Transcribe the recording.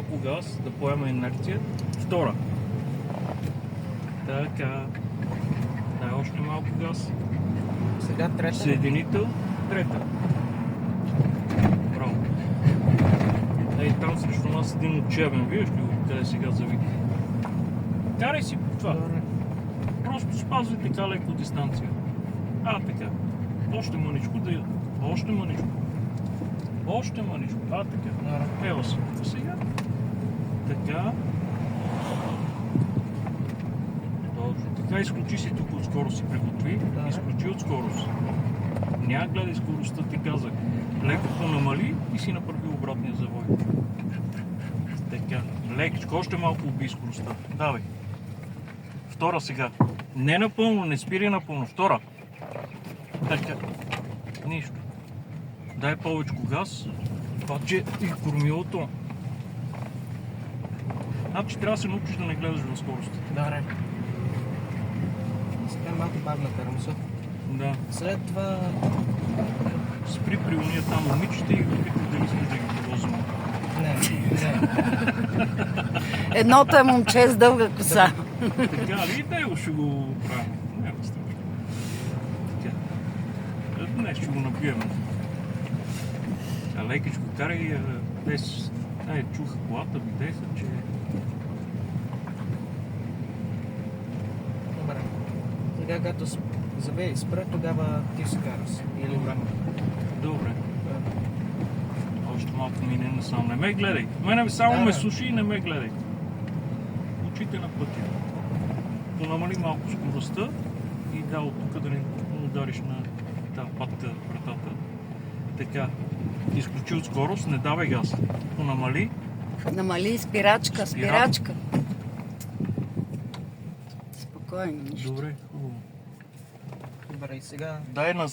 малко газ, да поема инерция. Втора. Така. Дай още малко газ. Сега трета. Съединител. Трета. Браво. Ей, там срещу нас един учебен. Виждаш ли го? Къде сега завита? Карай си това. Добре. Просто спазвай така леко дистанция. Така. Още мъничко да я. Още мъничко. Още мъничко. Така. Добре. Ева се. Сега. Така. Точно така. Изключи си тук от скорост си приготви. Да. Изключи от скорост. Няма гледай скоростта, ти казах. Леко понамали и си направи обратния завой. Така. Лекичко. Още малко уби скоростта. Давай. Втора сега. Не напълно, не спирай напълно. Втора. Така. Нищо. Дай повече газ. Обаче и кормилото. Значи трябва да се научиш да не гледаш в скорост. Добре. Сега малко бавна карам се. Да. След това... Спри при уния там момичета и попитай дали сме да ги повозим. Не. Едното е момче с дълга коса. Така, и него ще го правим. Няма страшно. Така. Днес ще го набием. Лекичко карай, без... чух колата, видех се, че... Добре. Сега като завее и спре, тогава ти се караш. Или време. Добре. Още малко мине насам. Не ме гледай. Мене само ме слушай и не ме гледай. Очите на пътя. Понамали малко скоростта и да, от тук да не удариш на тази патка вратата. Така. Изключи от скорост, не давай газ. Понамали. Намали спирачка. Спокойно. Добре, хубаво. Добре, и сега... Дай на